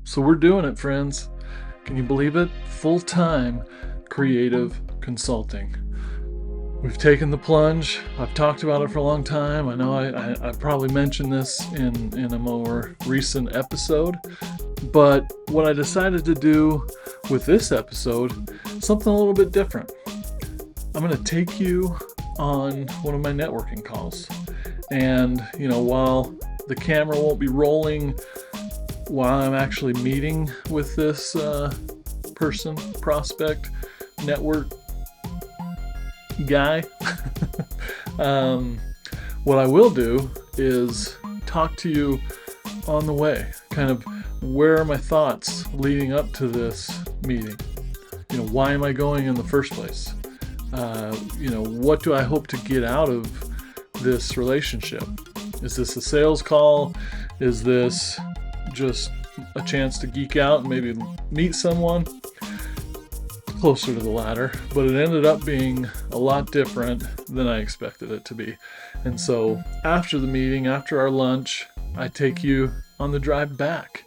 So we're doing it, friends. Can you believe it? Full-time creative consulting. We've taken the plunge. I've talked about it for a long time. I know I probably mentioned this in a more recent episode, but what I decided to do with this episode, something a little bit different. I'm going to take you on one of my networking calls. And, while the camera won't be rolling while I'm actually meeting with this prospect, network guy, what I will do is talk to you on the way, kind of where are my thoughts leading up to this meeting? Why am I going in the first place? What do I hope to get out of this relationship? Is this a sales call? Is this just a chance to geek out and maybe meet someone? Closer to the latter, but it ended up being a lot different than I expected it to be. And so after the meeting, after our lunch, I take you on the drive back.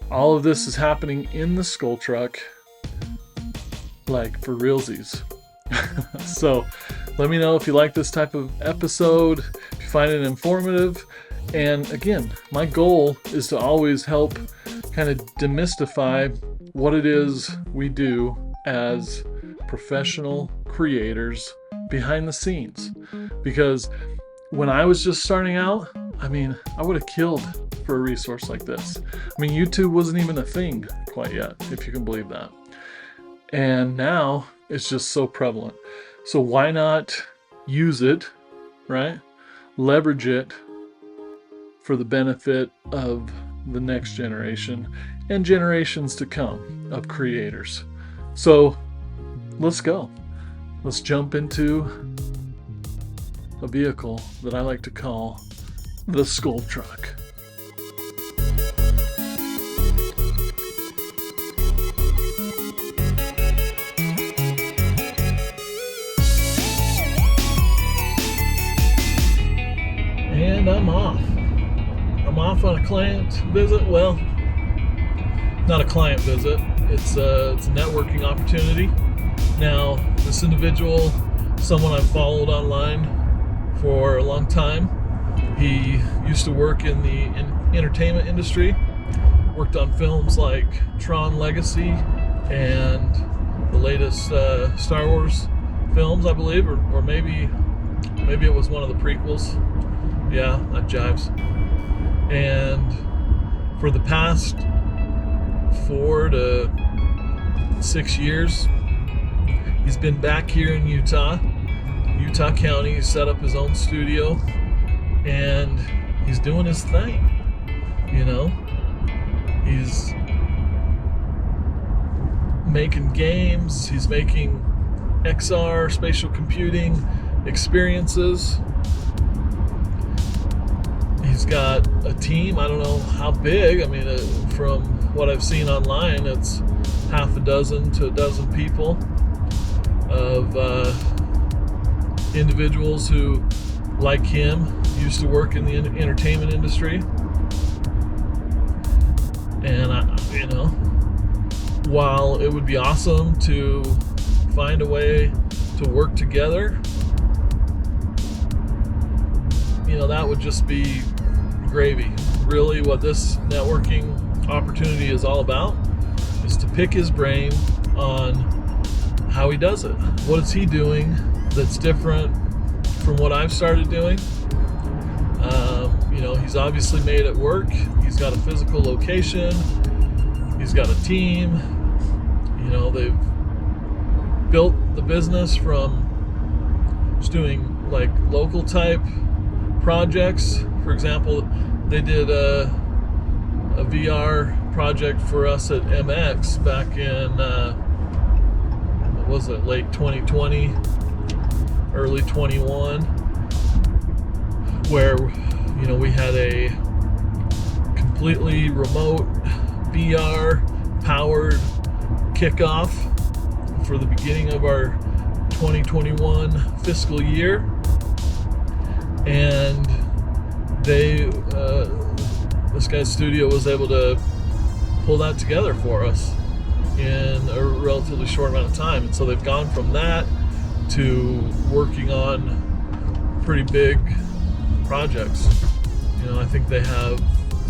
All of this is happening in the Skull Truck, like for realsies. So let me know if you like this type of episode, if you find it informative. And again, my goal is to always help kind of demystify what it is we do as professional creators behind the scenes. Because when I was just starting out, I would have killed for a resource like this. YouTube wasn't even a thing quite yet, if you can believe that. And now it's just so prevalent. So why not use it, right? Leverage it for the benefit of the next generation and generations to come of creators. So let's go. Let's jump into a vehicle that I like to call the Skull Truck. And I'm off. I'm off on a client visit. Well, not a client visit. It's a networking opportunity. Now, this individual, someone I've followed online for a long time. He used to work in the entertainment industry, worked on films like Tron Legacy and the latest Star Wars films, I believe, or maybe it was one of the prequels. Yeah, that jives. And for the past 4 to 6 years, he's been back here in Utah County. He set up his own studio and he's doing his thing. He's making games, he's making XR, spatial computing experiences. He's got a team. I don't know how big. From what I've seen online, it's half a dozen to a dozen people of individuals who, like him, used to work in the entertainment industry. And while it would be awesome to find a way to work together, that would just be gravy. Really, what this networking opportunity is all about is to pick his brain on how he does it. What is he doing that's different from what I've started doing? He's obviously made it work. He's got a physical location. He's got a team. They've built the business from just doing like local type projects. For example, they did a VR project for us at MX back in late 2020, early 21, where we had a completely remote VR powered kickoff for the beginning of our 2021 fiscal year, and this guy's studio was able to pull that together for us in a relatively short amount of time. And so they've gone from that to working on pretty big projects. I think they have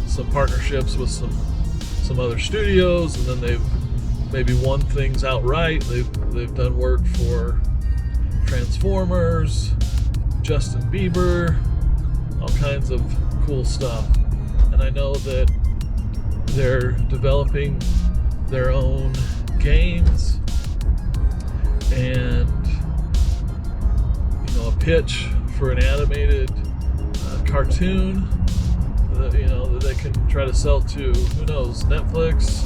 some partnerships with some other studios, and then they've maybe won things outright. They've done work for Transformers, Justin Bieber, all kinds of cool stuff. And I know that they're developing their own games and a pitch for an animated cartoon that they can try to sell to, who knows, Netflix,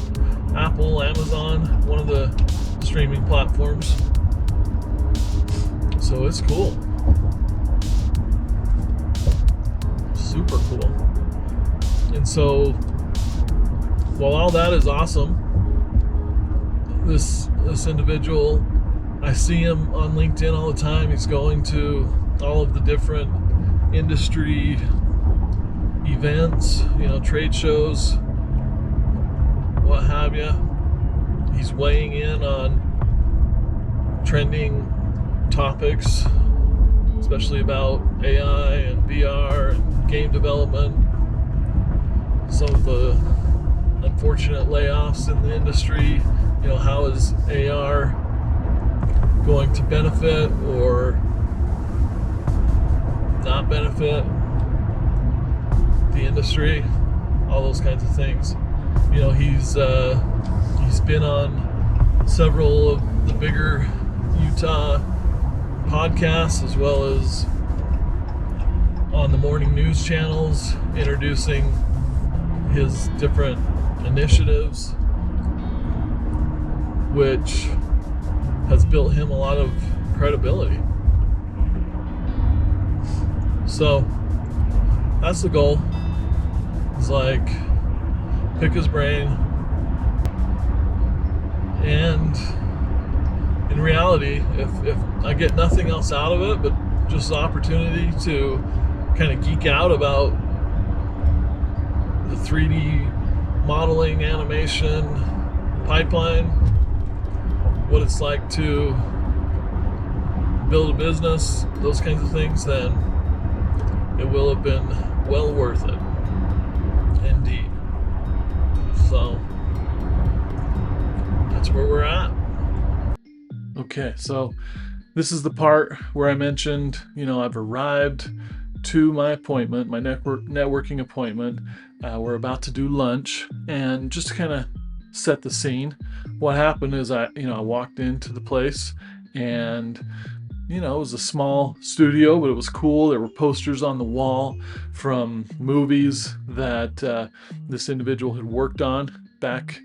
Apple, Amazon, one of the streaming platforms. So it's cool. Super cool. And so while all that is awesome, this individual, I see him on LinkedIn all the time. He's going to all of the different industry events, trade shows, what have you. He's weighing in on trending topics, especially about AI and VR and game development, some of the unfortunate layoffs in the industry. How is AR going to benefit or not benefit the industry? All those kinds of things. He's been on several of the bigger Utah podcasts, as well as on the morning news channels, introducing his different initiatives, which has built him a lot of credibility. So that's the goal. It's like pick his brain, and in reality, if I get nothing else out of it but just the opportunity to kind of geek out about the 3D modeling, animation pipeline, what it's like to build a business, those kinds of things, then it will have been well worth it. Indeed. So that's where we're at. Okay, so this is the part where I mentioned, I've arrived to my appointment, my networking appointment. We're about to do lunch, and just to kind of set the scene, what happened is I walked into the place, and it was a small studio, but it was cool. There were posters on the wall from movies that this individual had worked on back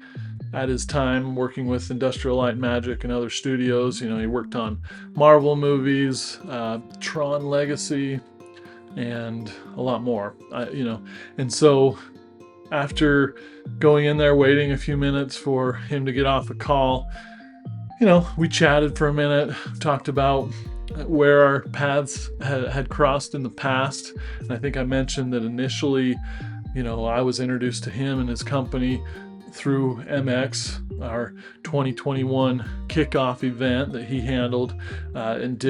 at his time working with Industrial Light and Magic and other studios. He worked on Marvel movies, Tron Legacy, and a lot more. And so after going in there, waiting a few minutes for him to get off a call, we chatted for a minute, talked about where our paths had crossed in the past. And I think I mentioned that initially, I was introduced to him and his company through MX, our 2021 kickoff event that he handled, and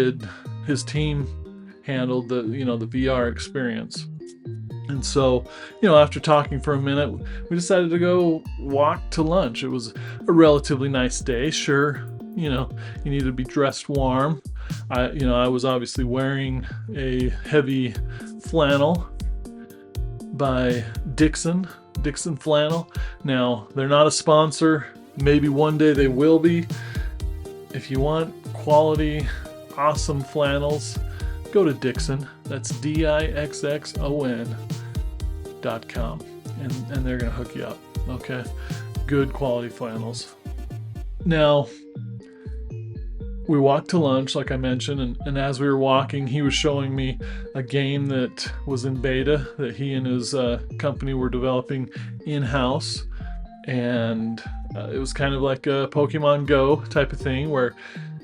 his team handled the VR experience. And so, after talking for a minute, we decided to go walk to lunch. It was a relatively nice day. Sure, you needed to be dressed warm. I was obviously wearing a heavy flannel by Dixon Flannel. Now, they're not a sponsor. Maybe one day they will be. If you want quality, awesome flannels, go to Dixon. That's DIXXON.com, and they're going to hook you up. Okay? Good quality flannels. Now, we walked to lunch, like I mentioned, and as we were walking, he was showing me a game that was in beta that he and his company were developing in-house. And it was kind of like a Pokemon Go type of thing, where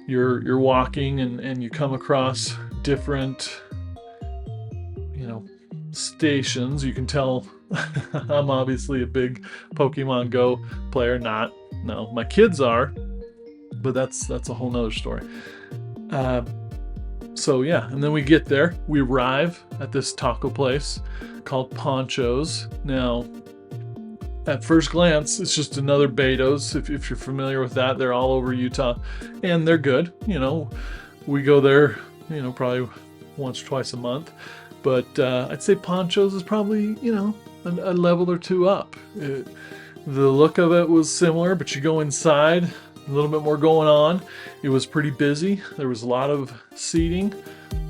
you're walking and you come across different stations. You can tell I'm obviously a big Pokemon Go player. Not, no, my kids are, but that's a whole nother story. So yeah, and then we get there. We arrive at this taco place called Poncho's. Now, at first glance, it's just another Beto's. If you're familiar with that, they're all over Utah, and they're good. We go there, probably once or twice a month. But I'd say Poncho's is probably, a level or two up. The look of it was similar, but you go inside, a little bit more going on. It was pretty busy. There was a lot of seating.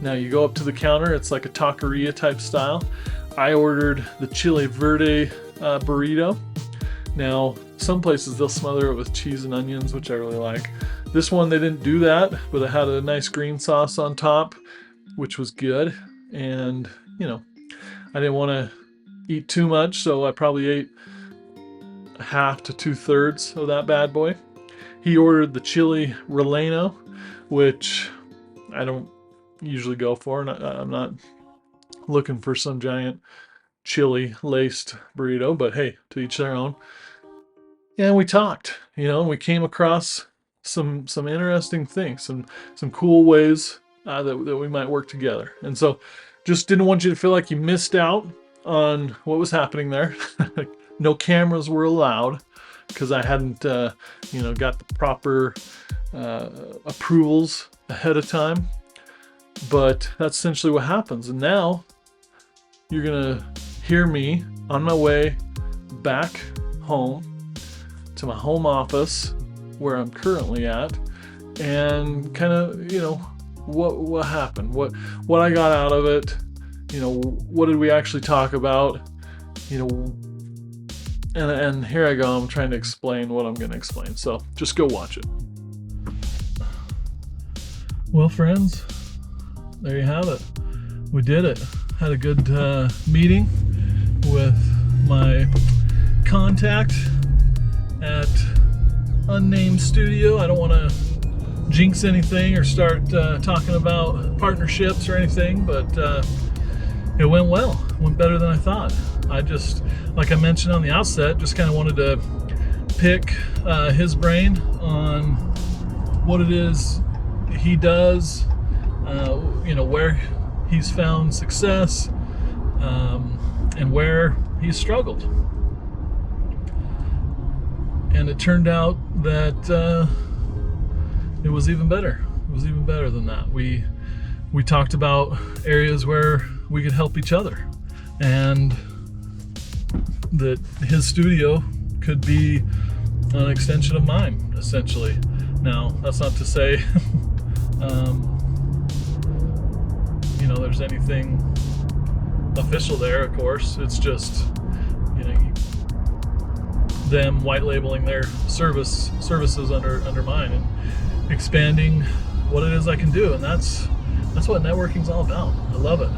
Now you go up to the counter. It's like a taqueria type style. I ordered the chile verde burrito. Now, some places they'll smother it with cheese and onions, which I really like. This one, they didn't do that, but it had a nice green sauce on top, which was good. And, I didn't want to eat too much, so I probably ate half to 2/3 of that bad boy. He ordered the chili relleno, which I don't usually go for, and I'm not looking for some giant chili laced burrito, but hey, to each their own. And we talked, and we came across some interesting things, some cool ways that we might work together. And so just didn't want you to feel like you missed out on what was happening there. No cameras were allowed because I hadn't got the proper approvals ahead of time. But that's essentially what happens. And now you're gonna hear me on my way back home to my home office where I'm currently at, and kind of what happened, what I got out of it, what did we actually talk about, and here I go. I'm trying to explain what I'm going to explain, so just go watch it. Well, friends, there you have it. We did it. Had a good meeting with my contact at unnamed studio. I don't want to jinx anything or start talking about partnerships or anything, but it went well. It went better than I thought. I just, like I mentioned on the outset, just kind of wanted to pick his brain on what it is he does, where he's found success, and where he's struggled. And it turned out that it was even better. It was even better than that. We talked about areas where we could help each other, and that his studio could be an extension of mine, essentially. Now, that's not to say there's anything official there, of course. It's just them white labeling their services under mine and expanding what it is I can do. And that's what networking's all about. I love it.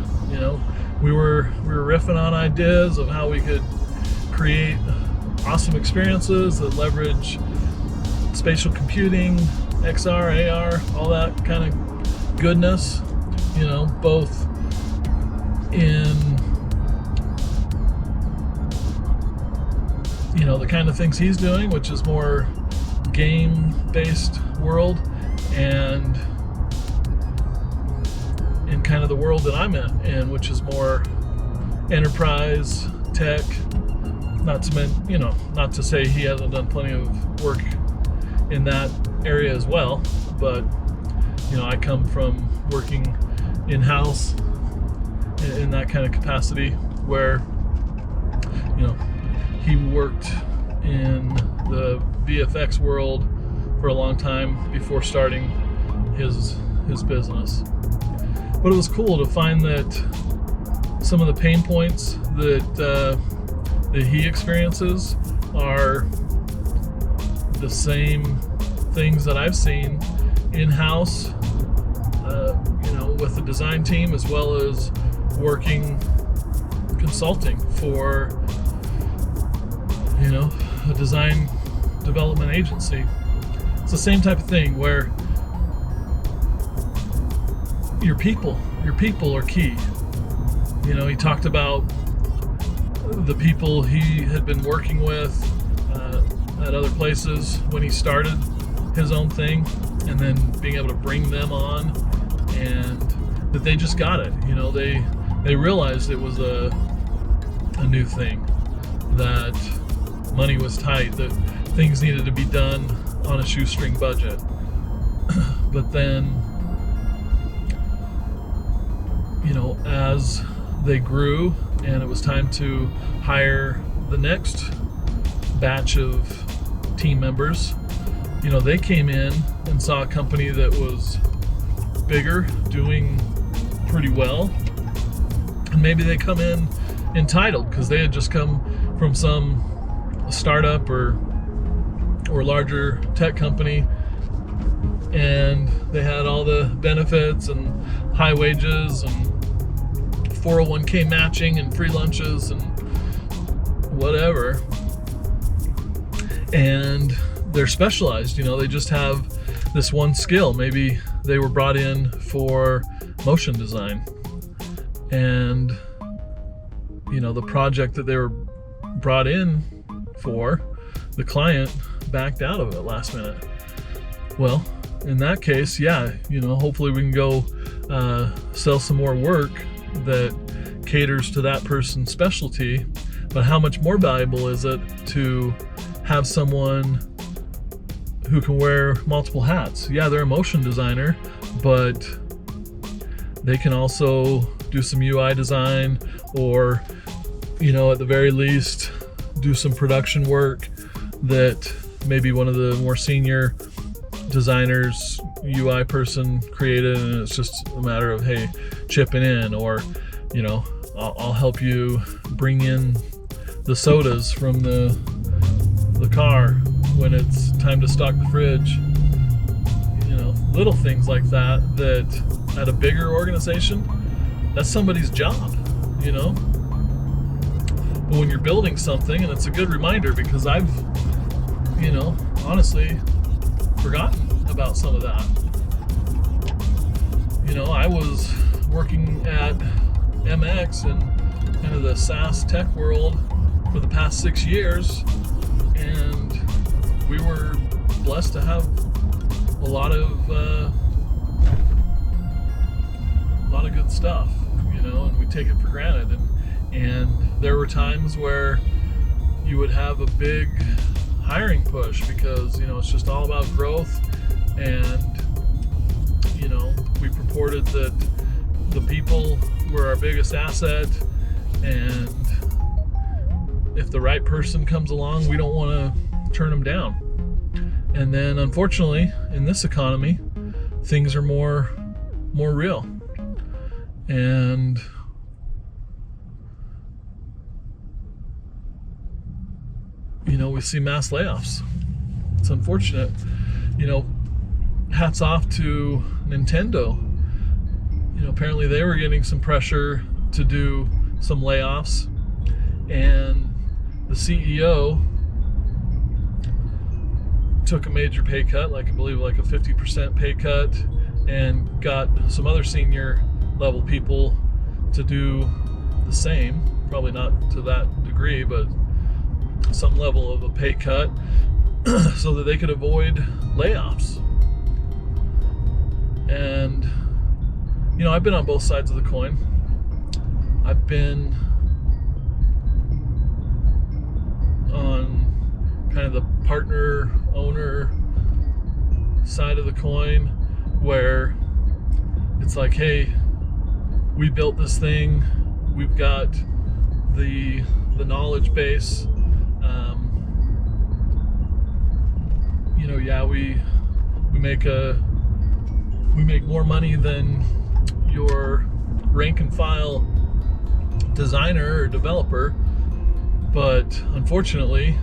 We were riffing on ideas of how we could create awesome experiences that leverage spatial computing, XR, AR, all that kind of goodness, both in the kind of things he's doing, which is more game-based world, and in kind of the world that I'm in, which is more enterprise tech. Not to say he hasn't done plenty of work in that area as well, but I come from working in-house in that kind of capacity, where he worked in the VFX world for a long time before starting his business. But it was cool to find that some of the pain points that he experiences are the same things that I've seen in-house, with the design team, as well as working consulting for a design development agency. It's the same type of thing where your people are key. He talked about the people he had been working with at other places when he started his own thing, and then being able to bring them on, and that they just got it. They realized it was a new thing, that money was tight, that things needed to be done on a shoestring budget. But then, as they grew and it was time to hire the next batch of team members, they came in and saw a company that was bigger, doing pretty well, and maybe they come in entitled because they had just come from some startup or larger tech company, and they had all the benefits and high wages and 401k matching and free lunches and whatever, and they're specialized. They just have this one skill. Maybe they were brought in for motion design, and the project that they were brought in for, the client backed out of it last minute. Well, in that case, hopefully we can go sell some more work that caters to that person's specialty. But how much more valuable is it to have someone who can wear multiple hats? Yeah, they're a motion designer, but they can also do some UI design, or at the very least do some production work that maybe one of the more senior designers, UI person created, and it's just a matter of, hey, chipping in, or I'll help you bring in the sodas from the car when it's time to stock the fridge. Little things like that at a bigger organization, that's somebody's job. But when you're building something, and it's a good reminder because I've honestly forgotten about some of that. I was working at MX and kind of the SaaS tech world for the past 6 years, and we were blessed to have a lot of good stuff, and we take it for granted. And there were times where you would have a big hiring push because it's just all about growth, and we purported that the people were our biggest asset, and if the right person comes along, we don't want to turn them down. And then unfortunately in this economy, things are more real, and we see mass layoffs. It's unfortunate. Hats off to Nintendo. Apparently they were getting some pressure to do some layoffs, and the CEO took a major pay cut, I believe like a 50% pay cut, and got some other senior level people to do the same. Probably not to that degree, but some level of a pay cut so that they could avoid layoffs. And I've been on both sides of the coin. I've been on kind of the partner owner side of the coin, where it's like, hey, we built this thing, we've got the knowledge base, we make more money than your rank and file designer or developer, but unfortunately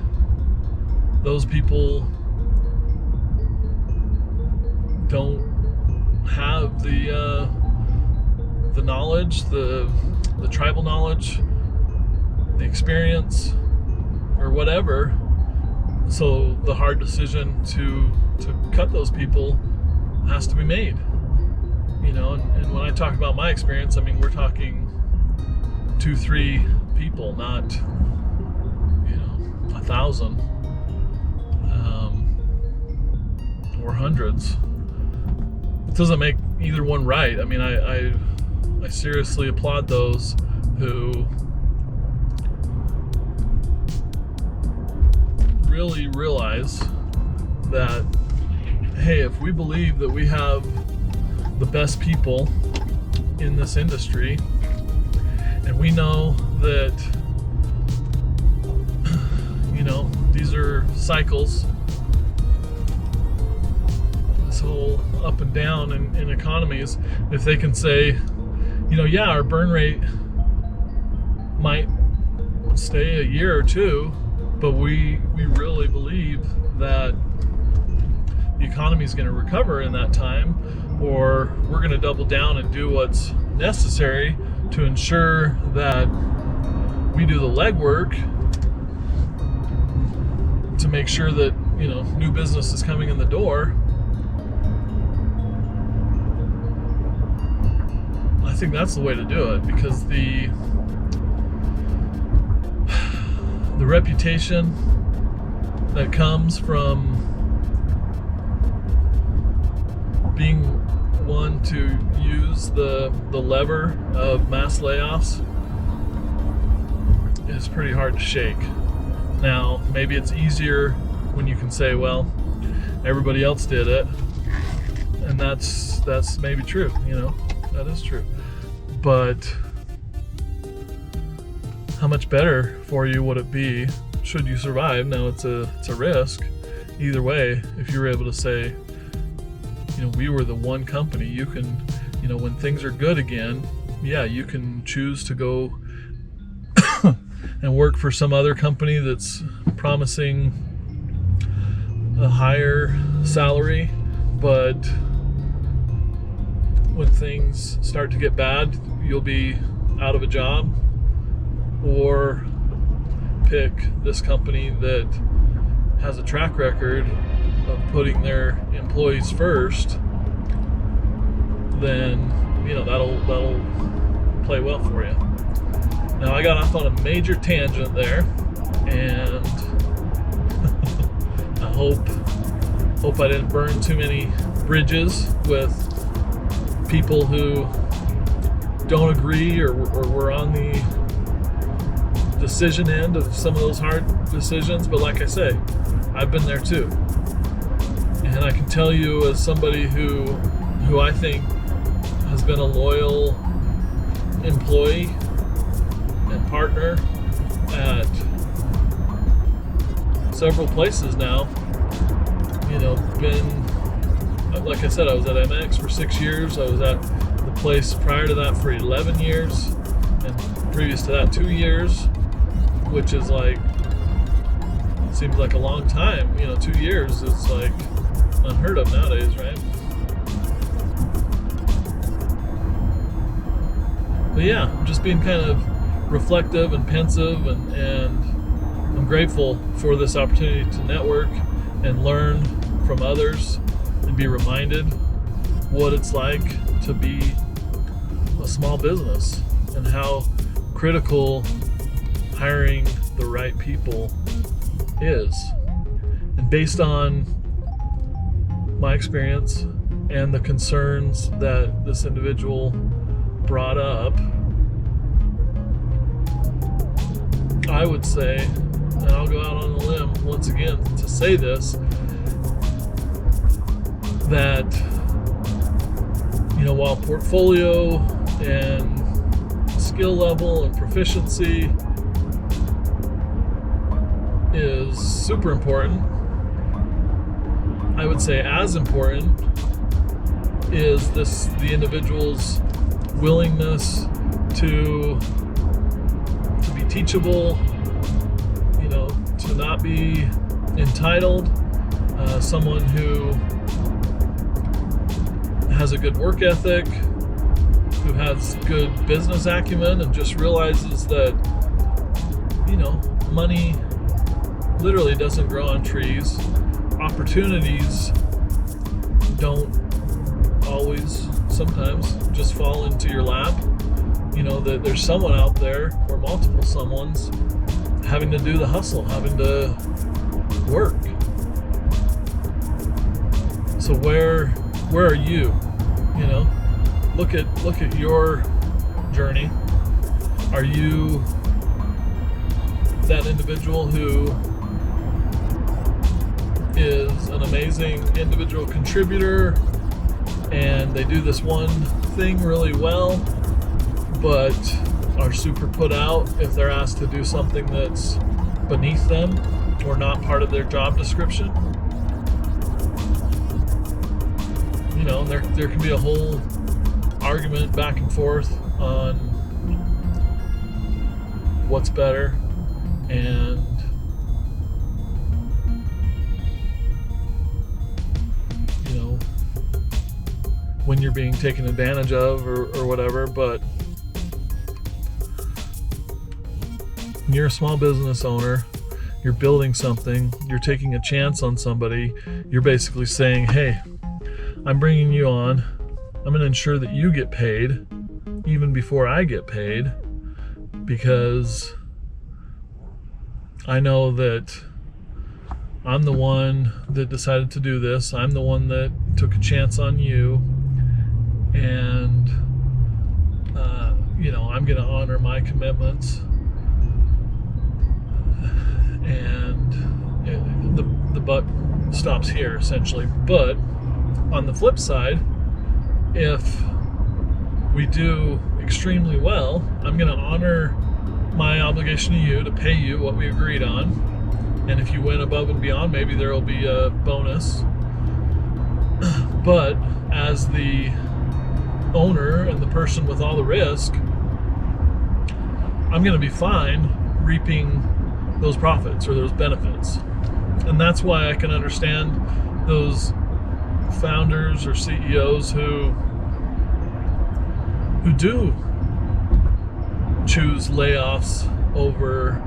those people don't have the knowledge, the tribal knowledge, the experience, or whatever. So the hard decision to cut those people has to be made. And when I talk about my experience, we're talking 2-3 people, not 1,000 or hundreds. It doesn't make either one right. I mean, I seriously applaud those who really realize that, hey, if we believe that we have the best people in this industry, and we know that these are cycles, this whole up and down in economies, if they can say, yeah, our burn rate might stay a year or two, but we really believe that the economy is going to recover in that time, or we're going to double down and do what's necessary to ensure that we do the legwork to make sure that new business is coming in the door. I think that's the way to do it, because the reputation that comes from being one to use the lever of mass layoffs is pretty hard to shake. Now, maybe it's easier when you can say, well, everybody else did it, and that's maybe true. That is true. But how much better for you would it be should you survive? Now, it's a risk either way. If you're able to say, we were the one company, you can, when things are good again, yeah, you can choose to go and work for some other company that's promising a higher salary, but when things start to get bad, you'll be out of a job. Or pick this company that has a track record of putting their employees first, then that'll play well for you. Now, I got off on a major tangent there, and I hope I didn't burn too many bridges with people who don't agree or were on the decision end of some of those hard decisions. But like I say, I've been there too, and I can tell you, as somebody who I think has been a loyal employee and partner at several places now, been, like I said, I was at MX for 6 years. I was at the place prior to that for 11 years, and previous to that 2 years, which is seems like a long time. 2 years is like unheard of nowadays, right? But yeah, I'm just being kind of reflective and pensive, and I'm grateful for this opportunity to network and learn from others and be reminded what it's like to be a small business and how critical hiring the right people is. And based on my experience and the concerns that this individual brought up, I would say, and I'll go out on a limb once again to say this, that while portfolio and skill level and proficiency is super important, I would say as important is the individual's willingness to be teachable, to not be entitled, someone who has a good work ethic, who has good business acumen, and just realizes that money literally doesn't grow on trees. Opportunities don't always, sometimes, just fall into your lap. that there's someone out there, or multiple someones, having to do the hustle, having to work. So where are you? Look at your journey. Are you that individual who is an amazing individual contributor and they do this one thing really well, but are super put out if they're asked to do something that's beneath them or not part of their job description? There can be a whole argument back and forth on what's better, and when you're being taken advantage of or whatever. But when you're a small business owner, you're building something, you're taking a chance on somebody, you're basically saying, hey, I'm bringing you on, I'm going to ensure that you get paid even before I get paid, because I know that I'm the one that decided to do this, I'm the one that took a chance on you, and I'm going to honor my commitments. And the buck stops here, essentially. But on the flip side, if we do extremely well, I'm going to honor my obligation to you to pay you what we agreed on. And if you went above and beyond, maybe there will be a bonus. But as the owner and the person with all the risk, I'm going to be fine reaping those profits or those benefits. And that's why I can understand those founders or CEOs who do choose layoffs over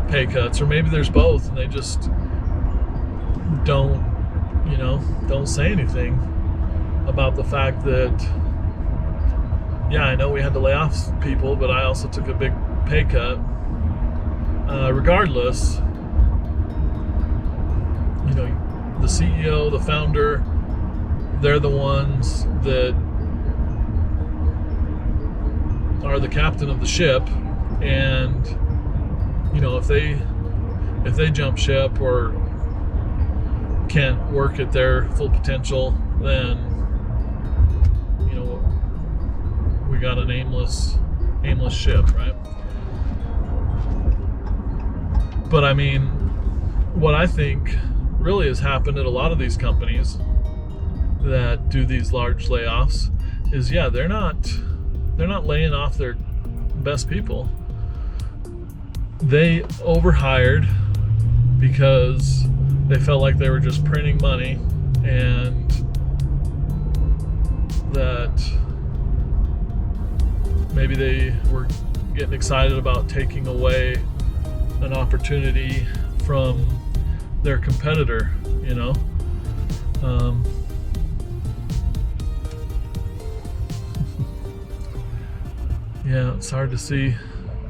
pay cuts, or maybe there's both and they just don't say anything about the fact that, yeah, I know we had to lay off people, but I also took a big pay cut. Regardless, the CEO, the founder, they're the ones that are the captain of the ship, and if they jump ship or can't work at their full potential, then we got an aimless ship, right? But I mean, what I think really has happened at a lot of these companies that do these large layoffs is, yeah, they're not laying off their best people. They overhired because they felt like they were just printing money, and that maybe they were getting excited about taking away an opportunity from their competitor, Yeah, it's hard to see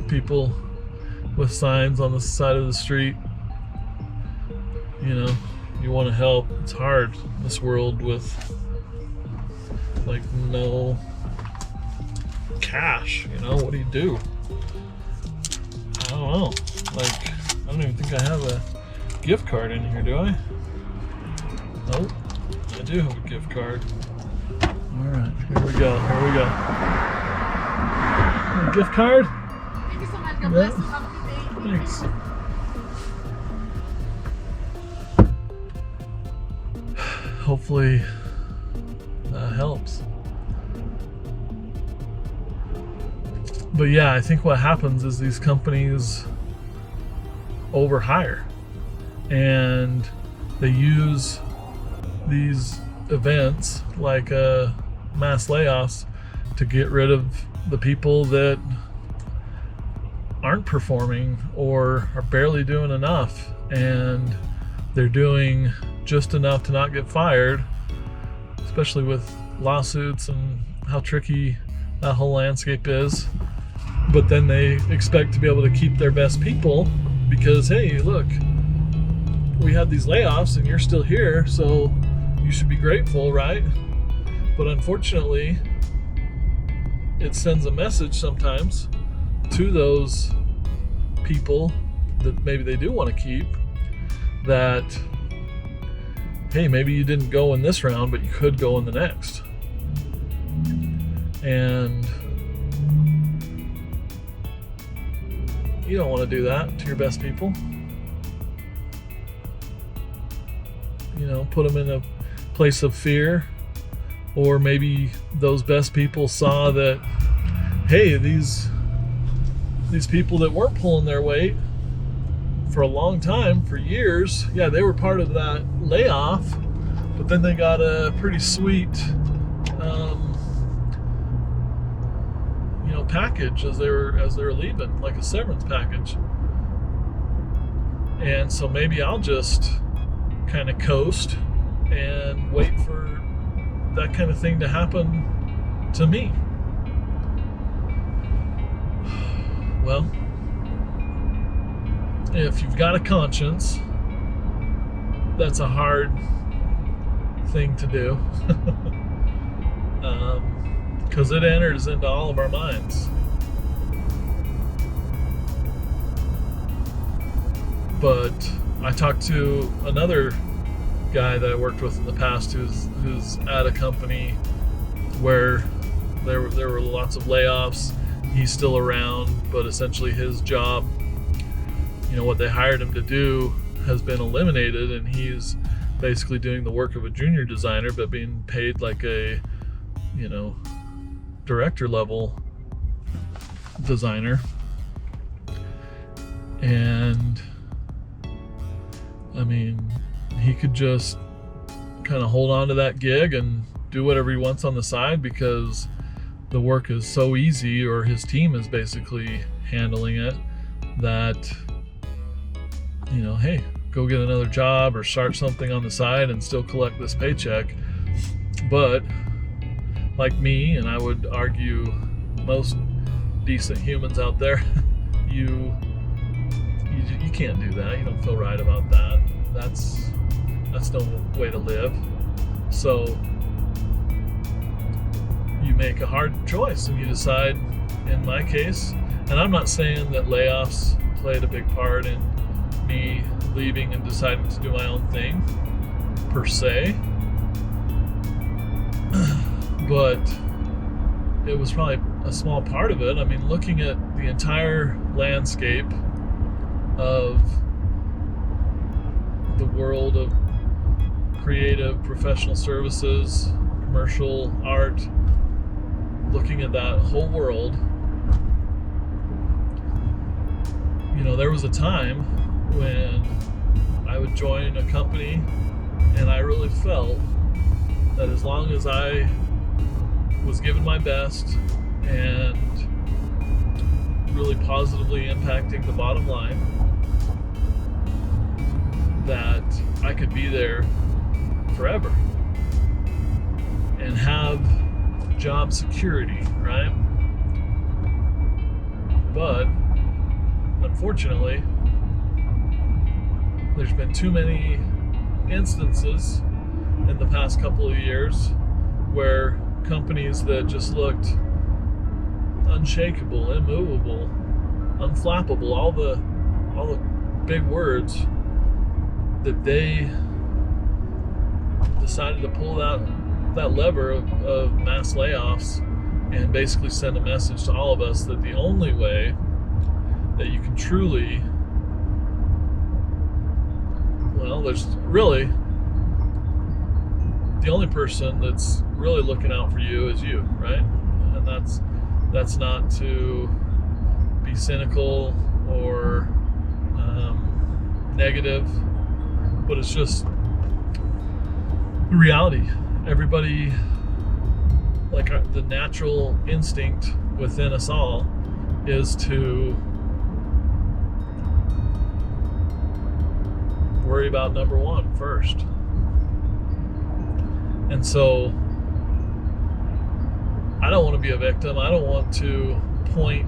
people with signs on the side of the street. You want to help. It's hard in this world with no cash. What do you do? I don't know. I don't even think I have a gift card in here, do I? Nope. I do have a gift card. Alright, here we go. A gift card? Thank you so much. God bless you. Have a good day. Thanks. Hopefully that helps. But yeah, I think what happens is these companies overhire, and they use these events like mass layoffs to get rid of the people that aren't performing or are barely doing enough, and they're doing just enough to not get fired, especially with lawsuits and how tricky that whole landscape is. But then they expect to be able to keep their best people because, hey, look, we had these layoffs and you're still here, so you should be grateful, right? But unfortunately, it sends a message sometimes to those people that maybe they do want to keep that, hey, maybe you didn't go in this round, but you could go in the next. And you don't want to do that to your best people. Put them in a place of fear. Or maybe those best people saw that, hey, these people that weren't pulling their weight for a long time, for years, yeah, they were part of that layoff, but then they got a pretty sweet package as they were leaving, like a severance package. And so maybe I'll just kind of coast and wait for that kind of thing to happen to me. Well, if you've got a conscience, that's a hard thing to do. Because it enters into all of our minds. But I talked to another guy that I worked with in the past who's at a company where there were lots of layoffs. He's still around, but essentially his job, what they hired him to do, has been eliminated, and he's basically doing the work of a junior designer, but being paid like a director level designer. And I mean, he could just kind of hold on to that gig and do whatever he wants on the side because the work is so easy, or his team is basically handling it, that hey, go get another job or start something on the side and still collect this paycheck. But like me, and I would argue most decent humans out there, you can't do that. You don't feel right about that. That's no way to live. So you make a hard choice and you decide, in my case, and I'm not saying that layoffs played a big part in me leaving and deciding to do my own thing per se, but it was probably a small part of it. I mean, looking at the entire landscape of the world of creative, professional services, commercial art, looking at that whole world, there was a time when I would join a company and I really felt that as long as I was giving my best and really positively impacting the bottom line, that I could be there forever and have job security, right? But unfortunately, there's been too many instances in the past couple of years where companies that just looked unshakable, immovable, unflappable, all the big words, that they decided to pull that lever of mass layoffs and basically send a message to all of us that the only way that you can truly, there's really, the only person that's really looking out for you is you, right? And that's not to be cynical or negative, but it's just the reality. Everybody, like the natural instinct within us all is to worry about number one first. And so I I don't want to be a victim. I don't want to point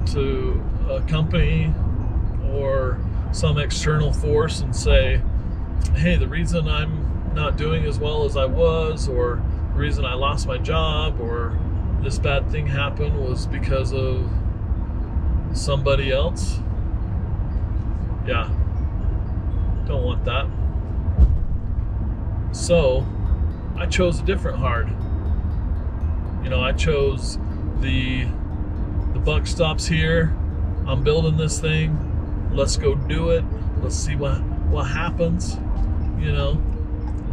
to a company or some external force and say, hey, the reason I'm not doing as well as I was, or the reason I lost my job, or this bad thing happened was because of somebody else. Yeah, don't want that. So I chose a different hard. I chose the buck stops here. I'm building this thing. Let's go do it. Let's see what happens.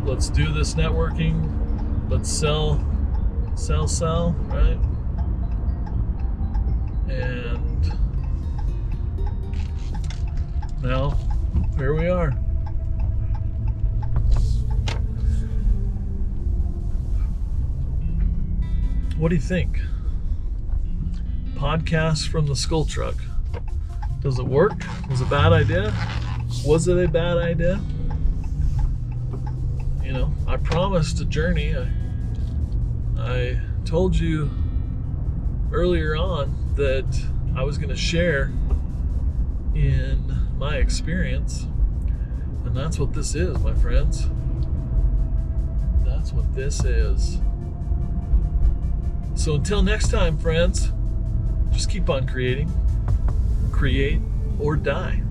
Let's do this networking. Let's sell, right? And now here we are. What do you think? Podcast from the skull truck. Does it work? Was it a bad idea? Was it a bad idea? I promised a journey. I told you earlier on that I was going to share in my experience. And that's what this is, my friends. That's what this is. So until next time, friends, just keep on creating. Create or die.